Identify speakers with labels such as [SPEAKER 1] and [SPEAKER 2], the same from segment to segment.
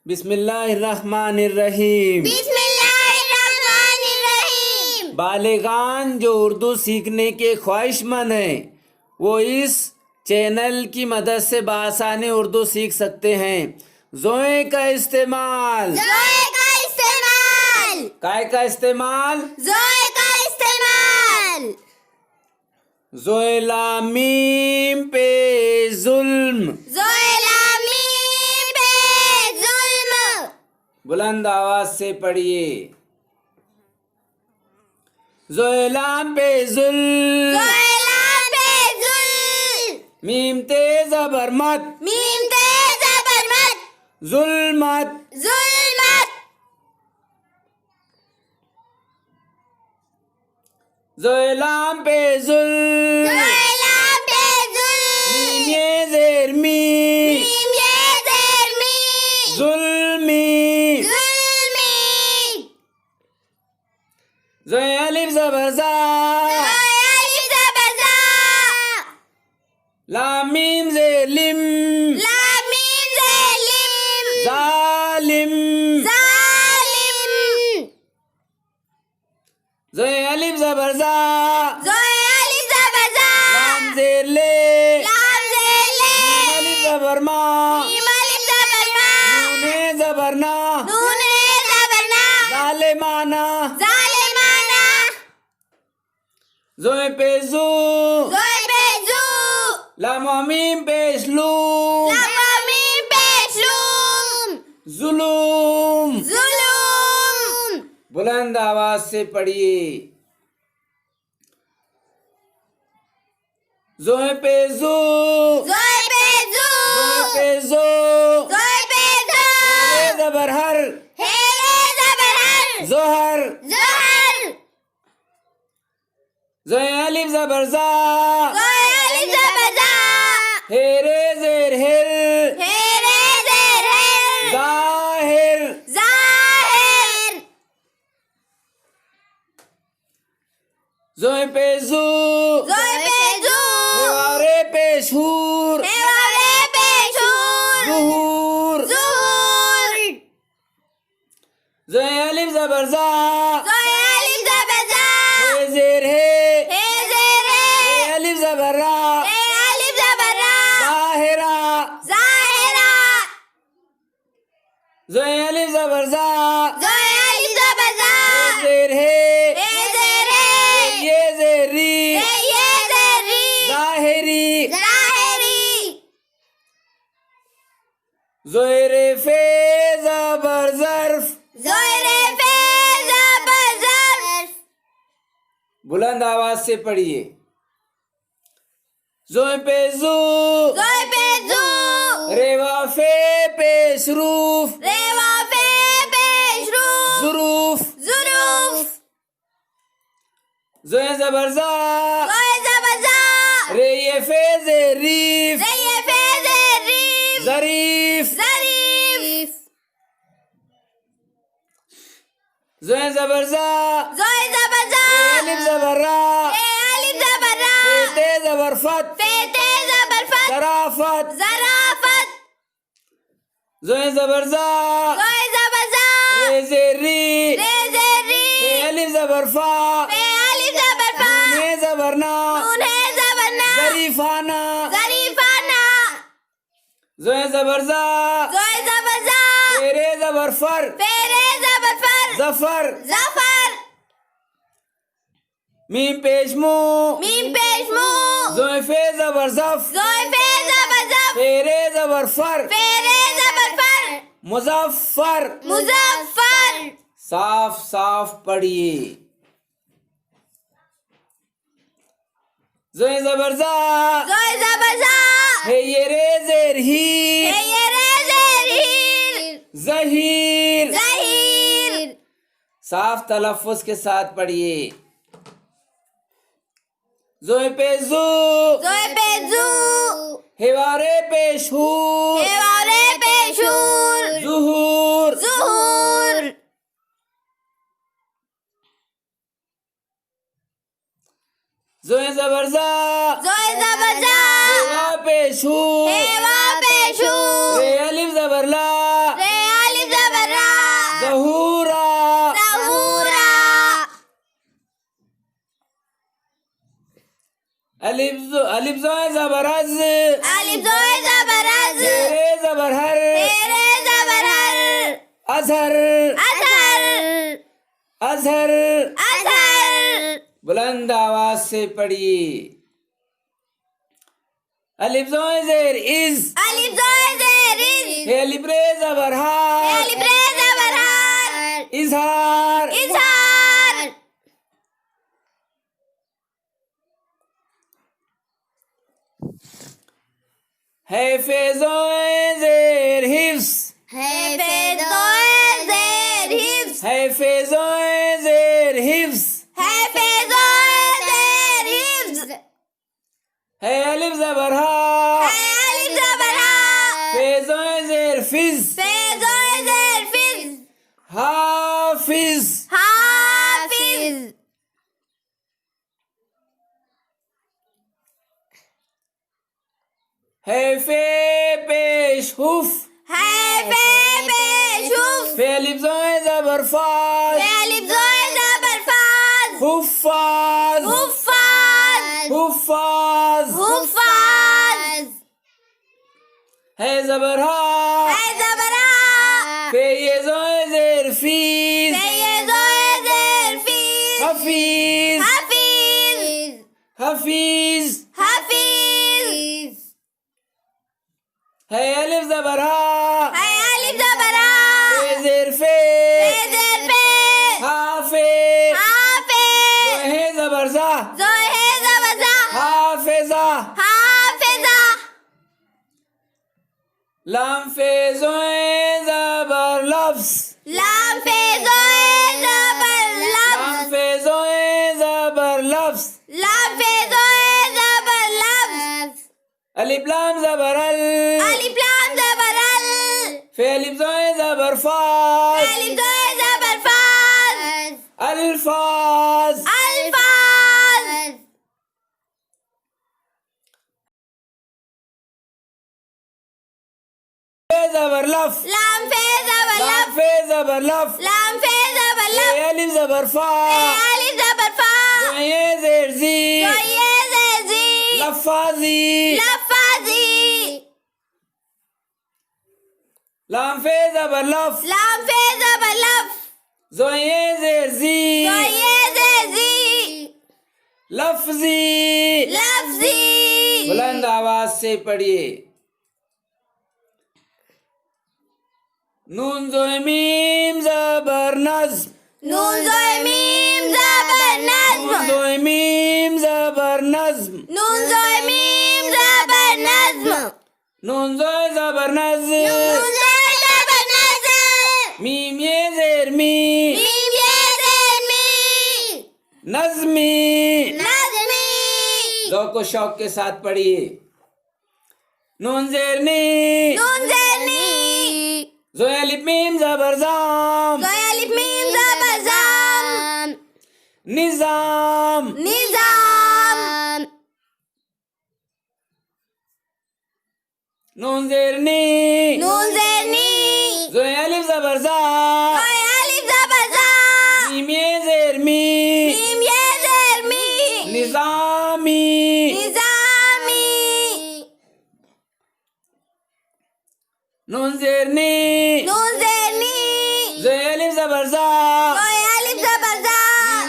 [SPEAKER 1] बिस्मिल्लाहिर्रहमानिर्रहीम।
[SPEAKER 2] बिस्मिल्लाहिर्रहमानिर्रहीम।
[SPEAKER 1] बालिगान जो उर्दू सीखने के ख्वाहिशमंद हैं वो इस चैनल की मदद से बआसानी उर्दू सीख सकते हैं। ज़ोए का इस्तेमाल,
[SPEAKER 2] ज़ोए का इस्तेमाल,
[SPEAKER 1] काय का इस्तेमाल,
[SPEAKER 2] ज़ोए का इस्तेमाल।
[SPEAKER 1] ज़ोए लाम मीम पे जुल्म,
[SPEAKER 2] ज़ोए लाम मीम पे जुल्म।
[SPEAKER 1] बुलंद आवाज से पढ़िए। ज़ोए लाम पे जुल्म,
[SPEAKER 2] ज़ोए लाम पे जुल्म।
[SPEAKER 1] मीम ते ज़बर मत,
[SPEAKER 2] मीम ते ज़बर मत,
[SPEAKER 1] जुल्मत।
[SPEAKER 2] जुल्मत।
[SPEAKER 1] ज़ोए लाम पे जुल्म,
[SPEAKER 2] ज़ोए लाम पे जुल्म।
[SPEAKER 1] मीम ये ज़ेर मी,
[SPEAKER 2] मीम ये ज़ेर मी,
[SPEAKER 1] जुल्मी।
[SPEAKER 2] जुल्मी।
[SPEAKER 1] ज़ोए अलिफ ज़बर ज़ा,
[SPEAKER 2] ज़ोए अलिफ ज़बर ज़ा,
[SPEAKER 1] लाम मीम ज़ेर लिम,
[SPEAKER 2] लाम मीम ज़ेर लिम,
[SPEAKER 1] ज़ालिम।
[SPEAKER 2] ज़ालिम।
[SPEAKER 1] ज़ोए अलिफ ज़बर ज़ा,
[SPEAKER 2] ज़ोए अलिफ ज़बर ज़ा,
[SPEAKER 1] लाम ज़ेर ले,
[SPEAKER 2] लाम ज़ेर ले,
[SPEAKER 1] मीम अलिफ ज़बर मा,
[SPEAKER 2] मीम अलिफ ज़बर मा,
[SPEAKER 1] नूने ज़बर ना,
[SPEAKER 2] नूने ज़बर ना,
[SPEAKER 1] ज़ालिमाना।
[SPEAKER 2] ज़ालिमाना।
[SPEAKER 1] ज़ोए पे ज़ू,
[SPEAKER 2] ज़ोए पे ज़ू,
[SPEAKER 1] लाम व मीम पेश लू,
[SPEAKER 2] लाम व मीम पेश लूम,
[SPEAKER 1] जुलूम।
[SPEAKER 2] जुलूम।
[SPEAKER 1] बुलंद आवाज से पढ़िए। ज़ोए पे ज़ू,
[SPEAKER 2] ज़ोए पे ज़ू,
[SPEAKER 1] ज़ोए पे ज़ो,
[SPEAKER 2] ज़ोए पे ज़ो,
[SPEAKER 1] रे ज़बर हर,
[SPEAKER 2] हेरे ज़बर हर,
[SPEAKER 1] ज़ोहर।
[SPEAKER 2] ज़ोहर।
[SPEAKER 1] ज़ोए अलिफ ज़बर ज़ा,
[SPEAKER 2] ज़ोए अलिफ ज़बर ज़ा,
[SPEAKER 1] हे रे ज़ेर हिर,
[SPEAKER 2] हेरे ज़ेर हेर,
[SPEAKER 1] ज़ाहिर।
[SPEAKER 2] ज़ाहिर।
[SPEAKER 1] ज़ोए पे ज़ू,
[SPEAKER 2] ज़ोए पे ज़ू,
[SPEAKER 1] रे पेश हूर,
[SPEAKER 2] हेवारे पेश हूर,
[SPEAKER 1] ज़ुहूर।
[SPEAKER 2] ज़ुहूर।
[SPEAKER 1] ज़ोए अलिफ ज़बर ज़ा,
[SPEAKER 2] ज़ोए अलिफ ज़बर ज़ा,
[SPEAKER 1] हे ज़ेर हे,
[SPEAKER 2] हे ज़ेर हे,
[SPEAKER 1] अलिफ ज़बर रा,
[SPEAKER 2] हे अलिफ ज़बर रा,
[SPEAKER 1] ज़ाहिरा।
[SPEAKER 2] ज़ाहिरा।
[SPEAKER 1] ज़ोए अलिफ ज़बर ज़ा,
[SPEAKER 2] ज़ोए अलिफ ज़बर ज़ा,
[SPEAKER 1] ज़ेर हे,
[SPEAKER 2] हे ज़ेर हे,
[SPEAKER 1] ये ज़ेरी,
[SPEAKER 2] हे ये ज़ेर री,
[SPEAKER 1] ज़ाहिरी।
[SPEAKER 2] ज़ाहिरी।
[SPEAKER 1] ज़ोए रे फे ज़बर ज़र्फ़,
[SPEAKER 2] ज़ोए रे फे ज़बर ज़र्फ़।
[SPEAKER 1] बुलंद आवाज से पढ़िए। ज़ोए पे ज़ू,
[SPEAKER 2] ज़ोए पे ज़ू,
[SPEAKER 1] रे वाफ़े पेश रूफ़,
[SPEAKER 2] रे वाफ़े पेश रूफ़,
[SPEAKER 1] ज़ुरूफ़।
[SPEAKER 2] ज़ुरूफ़।
[SPEAKER 1] ज़ोए ज़बर ज़ा,
[SPEAKER 2] ज़ोए ज़बर ज़ा,
[SPEAKER 1] रे ये फे ज़ेरीफ़,
[SPEAKER 2] रे ये फे ज़रीफ़,
[SPEAKER 1] ज़रीफ़।
[SPEAKER 2] ज़रीफ़।
[SPEAKER 1] ज़ोए ज़बर ज़ा,
[SPEAKER 2] ज़ोए ज़बर ज़ा,
[SPEAKER 1] अलिफ ज़बर रा,
[SPEAKER 2] हे अलिफ ज़बर रा,
[SPEAKER 1] ते ज़बर फत,
[SPEAKER 2] फे ते ज़बर फत,
[SPEAKER 1] ज़राफ़त।
[SPEAKER 2] ज़राफ़त।
[SPEAKER 1] ज़ोए ज़बर ज़ा,
[SPEAKER 2] ज़ोए ज़बर ज़ा,
[SPEAKER 1] रे ज़ेरी,
[SPEAKER 2] रे ज़ेर री,
[SPEAKER 1] अलिफ ज़बर फा,
[SPEAKER 2] फे अलिफ ज़बर फा,
[SPEAKER 1] नूने ज़बर ना,
[SPEAKER 2] नून है ज़बर ना,
[SPEAKER 1] ज़रीफ़ाना।
[SPEAKER 2] ज़रीफ़ाना।
[SPEAKER 1] ज़ोए ज़बर ज़ा,
[SPEAKER 2] ज़ोए ज़बर ज़ा,
[SPEAKER 1] रे ज़बर फर,
[SPEAKER 2] फे रे ज़बर फर,
[SPEAKER 1] ज़फ़र।
[SPEAKER 2] ज़फ़र।
[SPEAKER 1] मीम पेश मू,
[SPEAKER 2] मीम पेश मू,
[SPEAKER 1] ज़ोए फे ज़बर ज़फ़,
[SPEAKER 2] ज़ोए फे ज़बर ज़फ़,
[SPEAKER 1] रे ज़बर फर,
[SPEAKER 2] फे रे ज़बर फर,
[SPEAKER 1] मुज़फ़्फ़र।
[SPEAKER 2] मुज़फ़्फ़र।
[SPEAKER 1] साफ साफ पढ़िए। ज़ोए ज़बर ज़ा,
[SPEAKER 2] ज़ोए ज़बर ज़ा,
[SPEAKER 1] हे ये रे ज़ेर ही,
[SPEAKER 2] हे ये रे ज़ेर हीर,
[SPEAKER 1] ज़हीर।
[SPEAKER 2] ज़हीर।
[SPEAKER 1] साफ तलफ़्फ़ुज़ के साथ पढ़िए। ज़ोए पे ज़ू,
[SPEAKER 2] ज़ोए पे ज़ू,
[SPEAKER 1] हेवारे पेश हूर,
[SPEAKER 2] हेवारे पेश हूर,
[SPEAKER 1] ज़ुहूर।
[SPEAKER 2] ज़ुहूर।
[SPEAKER 1] ज़ोए ज़बर ज़ा,
[SPEAKER 2] ज़ोए ज़बर ज़ा,
[SPEAKER 1] हेवा पेश हूर,
[SPEAKER 2] हेवा पेश हूर,
[SPEAKER 1] रे अलिफ ज़बर ला,
[SPEAKER 2] रे अलिफ
[SPEAKER 1] अलिफ जोए ज़बर अज़,
[SPEAKER 2] अलिफ जोए ज़बर अज़,
[SPEAKER 1] रे ज़बर हर,
[SPEAKER 2] रे ज़बर हर,
[SPEAKER 1] अज़हर,
[SPEAKER 2] अज़हर,
[SPEAKER 1] अज़हर।
[SPEAKER 2] अज़हर।
[SPEAKER 1] बुलंद आवाज से पढ़िए। अलिफ जोए ज़ेर इज़,
[SPEAKER 2] अलिफ जोए ज़ेर इज़,
[SPEAKER 1] अलिफ रे ज़बर हार,
[SPEAKER 2] अलिफ रे ज़बर हार,
[SPEAKER 1] इज़हार,
[SPEAKER 2] इज़हार।
[SPEAKER 1] है फे जोए ज़ेर हिफ्स,
[SPEAKER 2] है फे जोए ज़ेर हिफ्स,
[SPEAKER 1] है फे जोए ज़ेर हिफ्स,
[SPEAKER 2] है फे जोए ज़ेर हिफ्स,
[SPEAKER 1] है अलिफ ज़बर हा,
[SPEAKER 2] है अलिफ ज़बर हा,
[SPEAKER 1] फे जोए ज़ेर फिज़,
[SPEAKER 2] फे जोए ज़ेर फिज़,
[SPEAKER 1] हाफिज़।
[SPEAKER 2] हाफिज़।
[SPEAKER 1] है फे पेश हुफ,
[SPEAKER 2] है फे पेश हुफ,
[SPEAKER 1] फे अलिफ जोए ज़बर फाज़,
[SPEAKER 2] फे अलिफ जोए ज़बर फाज़,
[SPEAKER 1] हुफ़ाज़,
[SPEAKER 2] हुफ़ाज़,
[SPEAKER 1] हुफ़ाज़।
[SPEAKER 2] हुफ़ाज़।
[SPEAKER 1] है ज़बर हा,
[SPEAKER 2] है ज़बर हा,
[SPEAKER 1] फे ये जोए ज़ेर फीज़,
[SPEAKER 2] फे ये जोए ज़ेर फ़ीज़,
[SPEAKER 1] हफीज़,
[SPEAKER 2] हफ़ीज़,
[SPEAKER 1] हफीज़।
[SPEAKER 2] हफ़ीज़।
[SPEAKER 1] है अलिफ ज़बर हा,
[SPEAKER 2] है अलिफ ज़बर हा,
[SPEAKER 1] फे ज़ेर फे,
[SPEAKER 2] फे ज़ेर फे,
[SPEAKER 1] हाफे,
[SPEAKER 2] हाफ़े,
[SPEAKER 1] है ज़बर ज़ा,
[SPEAKER 2] ज़ोहे ज़बर ज़ा,
[SPEAKER 1] हाफ़िज़ा।
[SPEAKER 2] हाफ़िज़ा।
[SPEAKER 1] लाम फे जोए ज़बर लफ्ज़,
[SPEAKER 2] लाम फे ज़ोए ज़बर
[SPEAKER 1] लाम
[SPEAKER 2] लफ्ज़,
[SPEAKER 1] फे जोए ज़बर लफ्ज़,
[SPEAKER 2] लाम फे ज़ोए ज़बर लफ्ज़,
[SPEAKER 1] अलिफ लाम ज़बर अल,
[SPEAKER 2] अलिफ लाम ज़बर अल,
[SPEAKER 1] फे अलिफ जोए ज़बर फाज़,
[SPEAKER 2] अलिफ ज़ोए ज़बर फाज़,
[SPEAKER 1] अल्फाज़।
[SPEAKER 2] अल्फाज़।
[SPEAKER 1] फे ज़बर लफ,
[SPEAKER 2] लाम फे ज़बर
[SPEAKER 1] लाम
[SPEAKER 2] लफ,
[SPEAKER 1] फे ज़बर लफ,
[SPEAKER 2] लाम फे ज़बर
[SPEAKER 1] फे
[SPEAKER 2] लफ,
[SPEAKER 1] अलिफ ज़बर फा,
[SPEAKER 2] फे अलिफ ज़बर फा,
[SPEAKER 1] ये ज़ेर ज़ी,
[SPEAKER 2] ज़ोये ज़ेर ज़ी,
[SPEAKER 1] लफ़ाज़ी।
[SPEAKER 2] लफ़ाज़ी।
[SPEAKER 1] लाम फे ज़बर लफ,
[SPEAKER 2] लाम फे ज़बर लफ,
[SPEAKER 1] ज़ोये ज़ेर ज़ी,
[SPEAKER 2] ज़ोये ज़ेर ज़ी,
[SPEAKER 1] लफ़ज़ी।
[SPEAKER 2] लफ़ज़ी।
[SPEAKER 1] बुलंद आवाज से पढ़िए। नून ज़ोए मीम ज़बर नज़्म,
[SPEAKER 2] नून ज़ोए मीम ज़बर
[SPEAKER 1] नून
[SPEAKER 2] नज़्म,
[SPEAKER 1] ज़ोए मीम ज़बर नज़्म,
[SPEAKER 2] नून ज़ोए मीम ज़बर नज़्म,
[SPEAKER 1] नून ज़ोए ज़बर नज़्म,
[SPEAKER 2] नून ज़ोए ज़बर नज़्म,
[SPEAKER 1] मीम ये ज़ेर मी,
[SPEAKER 2] मीम ये ज़ेर मी,
[SPEAKER 1] नज़्मी।
[SPEAKER 2] नज़्मी।
[SPEAKER 1] ज़ौक़ व शौक़ के साथ पढ़िए। नून ज़ेर नी,
[SPEAKER 2] नून ज़ेर नी,
[SPEAKER 1] ज़ोए अलिफ मीम ज़बर ज़ाम,
[SPEAKER 2] ज़ोए अलिफ मीम ज़बर ज़ाम,
[SPEAKER 1] निज़ाम।
[SPEAKER 2] निज़ाम।
[SPEAKER 1] नून ज़ेर नी,
[SPEAKER 2] नून ज़ेर नी,
[SPEAKER 1] ज़ोए अलिफ ज़बर ज़ा,
[SPEAKER 2] ज़ोए अलिफ ज़बर ज़ा,
[SPEAKER 1] मीम ये ज़ेर मी,
[SPEAKER 2] मीम ये ज़ेर मी,
[SPEAKER 1] निज़ामी।
[SPEAKER 2] निज़ामी।
[SPEAKER 1] नून ज़ेर नी,
[SPEAKER 2] नून ज़ेर नी,
[SPEAKER 1] ज़ोए अलिफ ज़बर ज़ा,
[SPEAKER 2] ज़ोए अलिफ ज़बर ज़ा,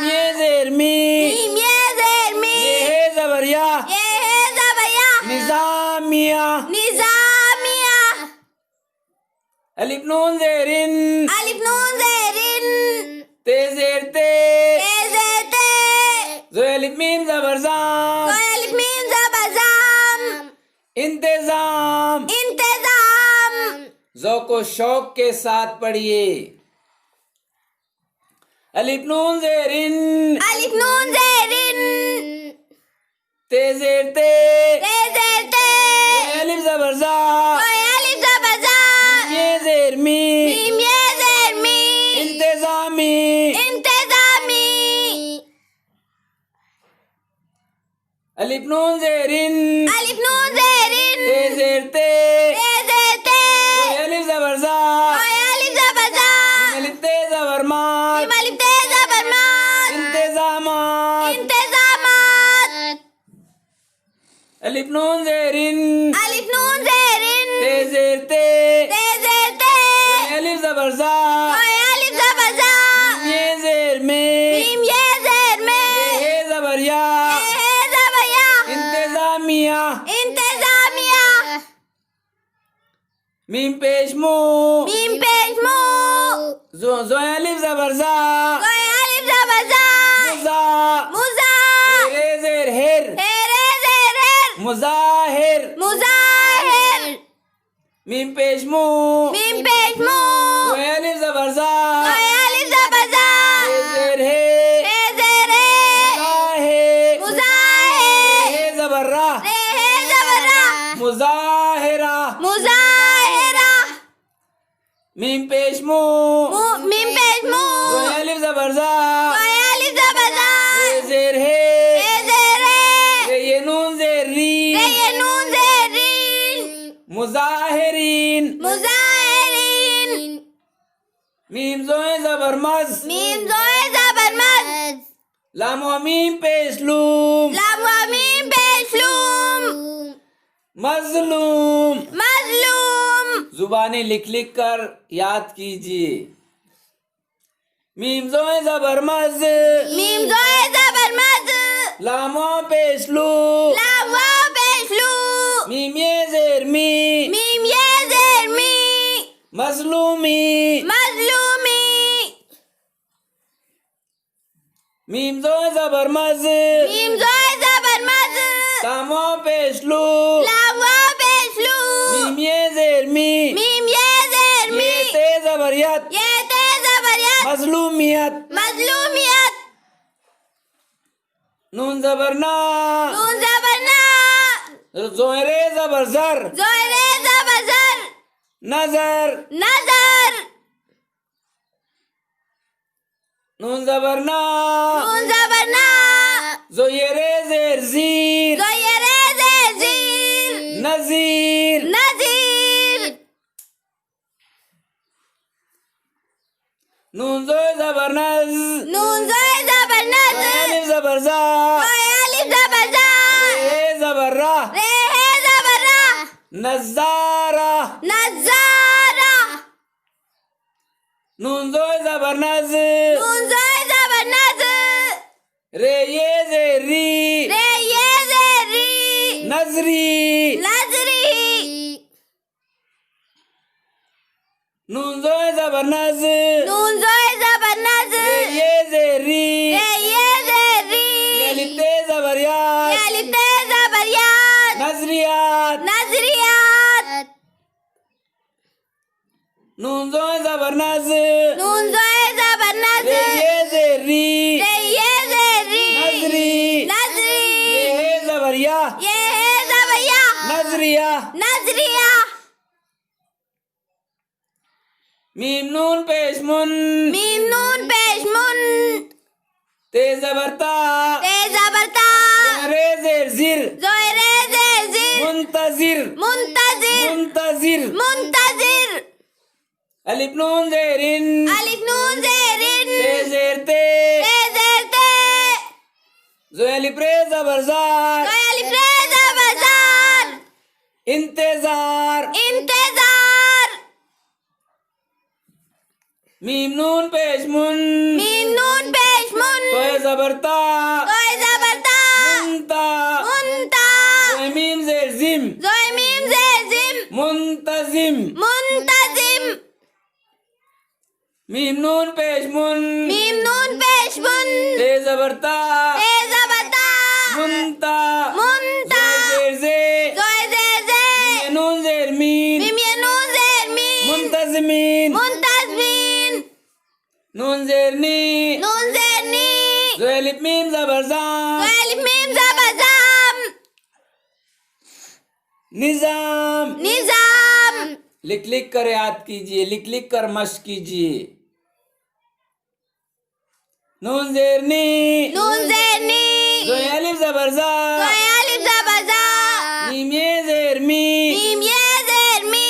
[SPEAKER 1] मीम ये ज़ेर मी,
[SPEAKER 2] मीम ये ज़ेर मी,
[SPEAKER 1] ये है ज़बर या,
[SPEAKER 2] ये है ज़बर या,
[SPEAKER 1] निज़ामिया।
[SPEAKER 2] निज़ामिया।
[SPEAKER 1] अलिफ नून ज़ेर इन,
[SPEAKER 2] अलिफ नून ज़ेर इन,
[SPEAKER 1] ते ज़ेर ते,
[SPEAKER 2] ते ज़ेर ते,
[SPEAKER 1] ज़ोए अलिफ मीम ज़बर ज़ाम,
[SPEAKER 2] ज़ोए अलिफ मीम ज़बर ज़ाम,
[SPEAKER 1] इंतज़ाम।
[SPEAKER 2] इंतज़ाम।
[SPEAKER 1] ज़ौक़ व शौक़ के साथ पढ़िए। अलिफ नून ज़ेर इन,
[SPEAKER 2] अलिफ नून ज़ेर इन,
[SPEAKER 1] ते ज़ेर ते,
[SPEAKER 2] ते ज़ेर ते,
[SPEAKER 1] ज़ोए अलिफ ज़बर ज़ा,
[SPEAKER 2] ज़ोए अलिफ ज़बर ज़ा,
[SPEAKER 1] ये ज़ेर मी,
[SPEAKER 2] मीम ये ज़ेर मी,
[SPEAKER 1] इंतज़ामी।
[SPEAKER 2] इंतज़ामी।
[SPEAKER 1] अलिफ नून ज़ेर इन,
[SPEAKER 2] अलिफ नून ज़ेर इन,
[SPEAKER 1] ते ज़ेर ते,
[SPEAKER 2] ते ज़ेर ते,
[SPEAKER 1] ज़ोए अलिफ ज़बर ज़ा,
[SPEAKER 2] ज़ोए अलिफ ज़बर ज़ा,
[SPEAKER 1] मीम अलिफ ते ज़बर मा,
[SPEAKER 2] मीम अलिफ ते ज़बर मा,
[SPEAKER 1] इंतज़ामात।
[SPEAKER 2] इंतज़ामात।
[SPEAKER 1] अलिफ अलिफ नून ज़ेरिन
[SPEAKER 2] अलिफ नून ज़ेरिन
[SPEAKER 1] ते ज़ेर ते
[SPEAKER 2] ते ज़ेर ते
[SPEAKER 1] अलिफ ज़बर ज़ा
[SPEAKER 2] ज़ोए अलिफ ज़बर ज़ा
[SPEAKER 1] ये ज़ेर में
[SPEAKER 2] मीम ये ज़ेर में
[SPEAKER 1] ये ज़बर या
[SPEAKER 2] ये है ज़बर या
[SPEAKER 1] इंतज़ामिया
[SPEAKER 2] इंतज़ामिया
[SPEAKER 1] मीम पेश मू
[SPEAKER 2] मीम पेश मू
[SPEAKER 1] ज़ोए अलिफ ज़बर ज़ा
[SPEAKER 2] ज़ोए अलिफ ज़बर ज़ा
[SPEAKER 1] मुज़ा
[SPEAKER 2] मुज़ा
[SPEAKER 1] रे ज़ेर हेर
[SPEAKER 2] हेरे ज़ेर हेर
[SPEAKER 1] मुज़ाहिर
[SPEAKER 2] मुज़ाहिर
[SPEAKER 1] मीम पेश मू
[SPEAKER 2] मीम पेश मू
[SPEAKER 1] ज़ोए अलिफ ज़बर ज़ा
[SPEAKER 2] ज़ोए अलिफ ज़बर ज़ा
[SPEAKER 1] रे ज़ेर हे
[SPEAKER 2] हे ज़ेर हे
[SPEAKER 1] मुज़ाहिर
[SPEAKER 2] मुज़ाहिर
[SPEAKER 1] हे ज़बर रा
[SPEAKER 2] रे हे ज़बर रा
[SPEAKER 1] मुज़ाहिरा
[SPEAKER 2] मुज़ाहिरा
[SPEAKER 1] मीम पेश मू
[SPEAKER 2] मीम पेश मू
[SPEAKER 1] ज़ोए अलिफ ज़बर ज़ा
[SPEAKER 2] ज़ोए अलिफ ज़बर ज़ा
[SPEAKER 1] रे ज़ेर हे
[SPEAKER 2] हे ज़ेर हे
[SPEAKER 1] रे ये नून ज़ेर री
[SPEAKER 2] रे ये नून ज़ेरीन
[SPEAKER 1] मुज़ाहिरीन
[SPEAKER 2] मुज़ाहिरीन
[SPEAKER 1] मीम ज़ोए ज़बर मज़
[SPEAKER 2] मीम ज़ोए ज़बर मज़
[SPEAKER 1] लाम व मीम पेश लूम
[SPEAKER 2] लाम व मीम पेश लूम
[SPEAKER 1] मज़लूम
[SPEAKER 2] मज़लूम
[SPEAKER 1] जुबानी लिख लिख कर याद कीजिए। मीम ज़ोए ज़बर मज़
[SPEAKER 2] मीम ज़ोए ज़बर मज़
[SPEAKER 1] लाम व पेश लू
[SPEAKER 2] लाम व पेश लू
[SPEAKER 1] मीम ये ज़ेर मी
[SPEAKER 2] मीम ये ज़ेर मी
[SPEAKER 1] मज़लूमी
[SPEAKER 2] मज़लूमी
[SPEAKER 1] मीम ज़ोए ज़बर मज़
[SPEAKER 2] मीम ज़ोए ज़बर मज़
[SPEAKER 1] लाम व पेश लू
[SPEAKER 2] लाम व पेश लू
[SPEAKER 1] मीम ये ज़ेर मी
[SPEAKER 2] मीम ये ज़ेर मी
[SPEAKER 1] ये ते ज़बरियत
[SPEAKER 2] ये ते ज़बरियत
[SPEAKER 1] मज़लूमियत
[SPEAKER 2] मज़लूमियत
[SPEAKER 1] नून ज़बर ना
[SPEAKER 2] नून ज़बर ना
[SPEAKER 1] ज़ोए रे ज़बर ज़र
[SPEAKER 2] ज़ोए रे ज़बर ज़र
[SPEAKER 1] नज़र
[SPEAKER 2] नज़र
[SPEAKER 1] नून ज़बर ना
[SPEAKER 2] नून ज़बर ना
[SPEAKER 1] ज़ोए रे ज़ेर ज़ीर
[SPEAKER 2] ज़ोए रे ज़ेर ज़ीर
[SPEAKER 1] नज़ीर
[SPEAKER 2] नज़ीर
[SPEAKER 1] नून ज़ोए ज़बर नज़
[SPEAKER 2] नून ज़ोए ज़बर नज़
[SPEAKER 1] अलिफ ज़बर ज़ा
[SPEAKER 2] ज़ोए अलिफ ज़बर ज़ा
[SPEAKER 1] रे ज़बर रा
[SPEAKER 2] रे हे ज़बर रा
[SPEAKER 1] नज़ारा
[SPEAKER 2] नज़ारा
[SPEAKER 1] नून ज़ोए ज़बर नज़
[SPEAKER 2] नून ज़ोए ज़बर नज़
[SPEAKER 1] रे ये ज़ेर री
[SPEAKER 2] रे ये ज़ेर री
[SPEAKER 1] नज़री
[SPEAKER 2] नज़री
[SPEAKER 1] नून ज़ोए ज़बर नज़
[SPEAKER 2] नून ज़ोए ज़बर नज़
[SPEAKER 1] रे ये ज़ेर री
[SPEAKER 2] रे ये ज़ेर री
[SPEAKER 1] अलिफ ते ज़बर या
[SPEAKER 2] ये अलिफ ते ज़बर याद
[SPEAKER 1] नज़रियात
[SPEAKER 2] नज़रियात
[SPEAKER 1] नून ज़ोए ज़बर नज़
[SPEAKER 2] नून ज़ोए ज़बर नज़
[SPEAKER 1] रे ये ज़ेर री
[SPEAKER 2] रे ये ज़ेर री
[SPEAKER 1] नज़री
[SPEAKER 2] नज़री
[SPEAKER 1] ये है ज़बर या
[SPEAKER 2] ये है ज़बर या
[SPEAKER 1] नज़रिया
[SPEAKER 2] नज़रिया
[SPEAKER 1] मीम नून पेश मुन
[SPEAKER 2] मीम नून पेश मुन
[SPEAKER 1] ते ज़बर ता
[SPEAKER 2] ते ज़बर ता
[SPEAKER 1] रे ज़ेर ज़िर
[SPEAKER 2] ज़ोए रे ज़ेर ज़िर
[SPEAKER 1] मुंतज़िर
[SPEAKER 2] मुंतज़िर
[SPEAKER 1] मुंतज़िर
[SPEAKER 2] मुंतज़िर
[SPEAKER 1] अलिफ नून ज़ेरिन
[SPEAKER 2] अलिफ नून ज़ेरिन
[SPEAKER 1] ते ज़ेर ते
[SPEAKER 2] ते ज़ेर ते
[SPEAKER 1] ज़ोए अलिफ रे ज़बर ज़ार
[SPEAKER 2] ज़ोए अलिफ रे ज़बर ज़ार
[SPEAKER 1] इंतज़ार
[SPEAKER 2] इंतज़ार
[SPEAKER 1] मीम नून पेश मुन
[SPEAKER 2] मीम नून पेश मुन
[SPEAKER 1] तोए ज़बर ता
[SPEAKER 2] ज़ोए ज़बर ता
[SPEAKER 1] मुंता
[SPEAKER 2] मुंता
[SPEAKER 1] ज़ोए मीम ज़ेर ज़िम
[SPEAKER 2] ज़ोए मीम ज़ेर ज़िम
[SPEAKER 1] मुंतज़िम
[SPEAKER 2] मुंतज़िम
[SPEAKER 1] मीम नून पेश मुन
[SPEAKER 2] मीम नून पेश मुन
[SPEAKER 1] ते ज़बर ता
[SPEAKER 2] ते ज़बर ता
[SPEAKER 1] मुंता
[SPEAKER 2] मुंता
[SPEAKER 1] ज़ेर ज़े
[SPEAKER 2] ज़ोए ज़ेर ज़े
[SPEAKER 1] ये नून ज़ेर मीन
[SPEAKER 2] मीम ये नून ज़ेर मीन
[SPEAKER 1] मुंतज़मीन
[SPEAKER 2] मुंतज़मीन
[SPEAKER 1] नून ज़ेर नी
[SPEAKER 2] नून ज़ेर नी
[SPEAKER 1] ज़ोए अलिफ मीम ज़बर ज़ाम
[SPEAKER 2] ज़ोए अलिफ मीम ज़बर ज़ाम
[SPEAKER 1] निज़ाम
[SPEAKER 2] निज़ाम
[SPEAKER 1] लिख लिख कर याद कीजिए, लिख लिख कर मश्क कीजिए। नून ज़ेर नी
[SPEAKER 2] नून ज़ेर नी
[SPEAKER 1] ज़ोए अलिफ ज़बर ज़ा
[SPEAKER 2] ज़ोए अलिफ ज़बर ज़ा
[SPEAKER 1] मीम ये ज़ेर मी
[SPEAKER 2] मीम ये ज़ेर मी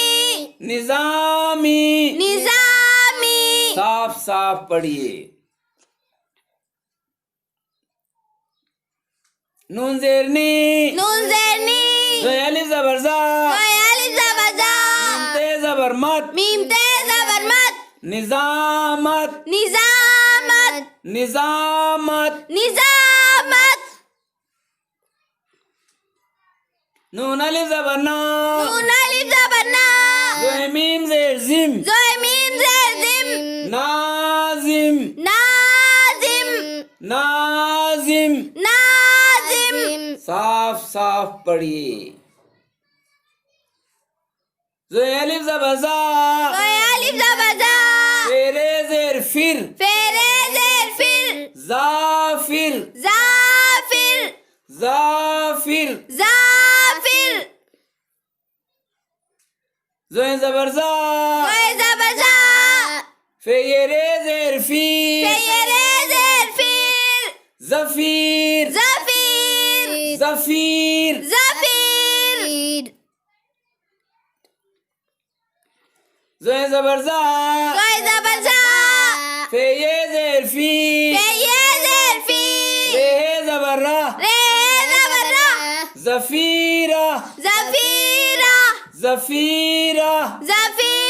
[SPEAKER 1] निज़ामी
[SPEAKER 2] निज़ामी
[SPEAKER 1] साफ साफ पढ़िए। नून ज़ेर नी
[SPEAKER 2] नून ज़ेर नी
[SPEAKER 1] जोए अलिफ जबर जा
[SPEAKER 2] जोए अलिफ जबर जा
[SPEAKER 1] मीम ते जबर मत
[SPEAKER 2] मीम ते जबर मत
[SPEAKER 1] निजामत
[SPEAKER 2] निजामत
[SPEAKER 1] निजामत
[SPEAKER 2] निजामत
[SPEAKER 1] नून अलिफ जबर ना
[SPEAKER 2] नून अलिफ जबर ना
[SPEAKER 1] जोए मीम जेर जिम
[SPEAKER 2] जोए मीम जेर जिम
[SPEAKER 1] नाजिम
[SPEAKER 2] नाजिम
[SPEAKER 1] नाजिम
[SPEAKER 2] नाजिम
[SPEAKER 1] साफ साफ पढ़िए जोए अलिफ जबर जा
[SPEAKER 2] जोए अलिफ जबर जा
[SPEAKER 1] फेरे जेर फिर
[SPEAKER 2] फेरे जेर फिर
[SPEAKER 1] जाफिर
[SPEAKER 2] जाफिर
[SPEAKER 1] जाफिर
[SPEAKER 2] जाफिर
[SPEAKER 1] जोए जबर जा
[SPEAKER 2] जोए जबर जा
[SPEAKER 1] फेरे जेर फी
[SPEAKER 2] फेरे जेर फिर
[SPEAKER 1] जफीर
[SPEAKER 2] जफीर
[SPEAKER 1] जफीर
[SPEAKER 2] जफीर
[SPEAKER 1] जोए जबर जा
[SPEAKER 2] जोए जबर जा
[SPEAKER 1] फेये जेर फी
[SPEAKER 2] फेये जेर फी
[SPEAKER 1] रे जबर रा
[SPEAKER 2] रे जबर रा
[SPEAKER 1] जफीरा
[SPEAKER 2] जफीरा
[SPEAKER 1] जफीरा
[SPEAKER 2] जफीरा